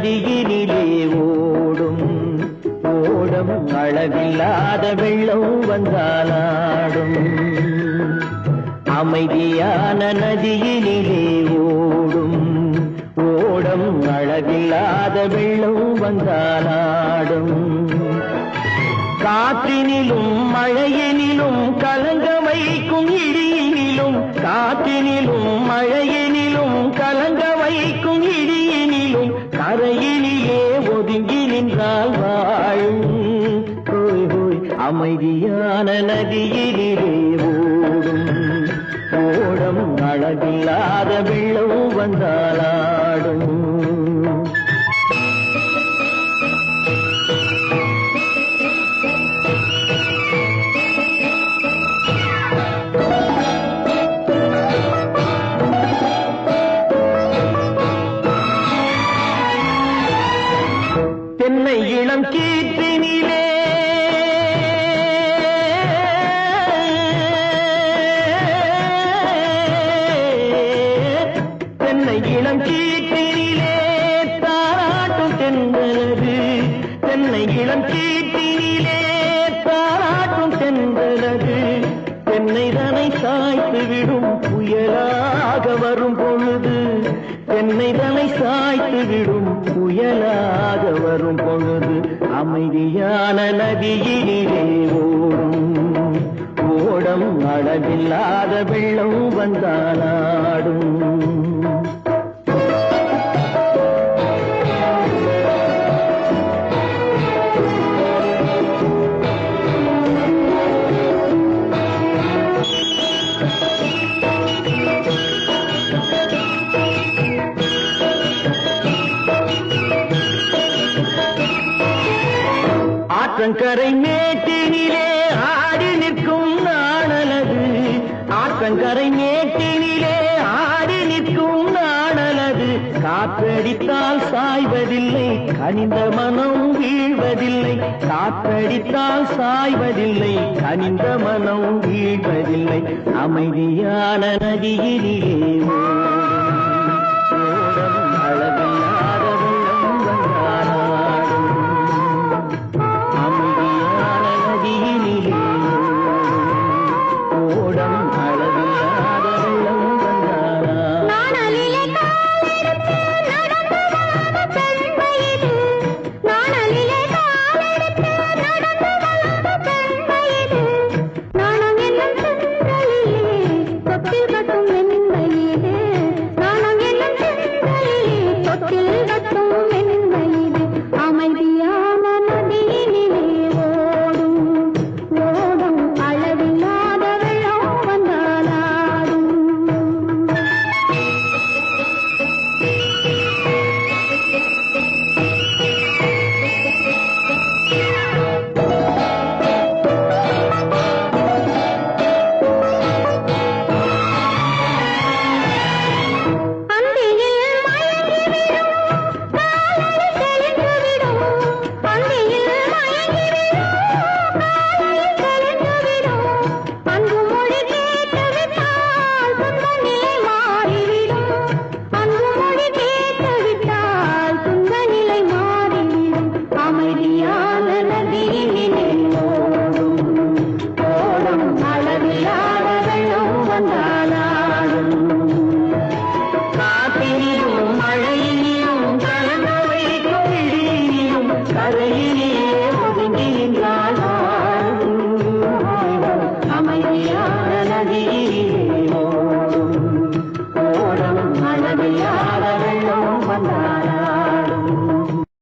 நதியினிலே ஓடும் ஓடம் அளவில்லாத வெள்ளம் வந்தாலாடும். அமைதியான நதியினிலே ஓடும் ஓடம் அளவில்லாத வெள்ளம் வந்தாலாடும். காற்றினிலும் மழையினிலும் கலங்க வைக்கும் இடியினிலும், காற்றினிலும் மழையினிலும் கலங்க வைக்கும் இடியினிலும் கரையினிலே ஒதுங்கி நின்றால் வாழும். அமைதியான நதியினிலே ஓடும் ஓடம் அளவில்லாத வெள்ளம் வந்தாலாடும். தென்னை இளம் கீற்றினிலே தென்னை இளம் கீற்றினிலே தாராட்டும் தென்றலது. தென்னை இளம் கீற்றினிலே தாராட்டும் தென்றலது. தென்னை தனை சாய்த்து விடும் புயலாக வரும் பொழுது, தென்னை தனை சாய்த்து விடும் புயலாக வரும் பொழுது அமைதியான நதியினிலே ஓடும் ஓடம் அளவில்லாத வெள்ளம் வந்தாலாடும். ஆற்றங்கரை மேட்டினிலே ஆடி நிற்கும் நாணலது. ஆற்றங்கரை மேட்டினிலே ஆடி நிற்கும் நாணலது. காற்றடித்தால் சாய்வதில்லை, கனிந்த மனம் வீழ்வதில்லை. காற்றடித்தால் சாய்வதில்லை, கனிந்த மனம் வீழ்வதில்லை. அமைதியான நதியினிலே ஓடும் அளவில்லாத வெள்ளம் வந்தாலாடும். அமைதியான நதியினிலே ஓடம் அளவில்லாத வெள்ளம் வந்தாலாடும். வந்தாலாடும்.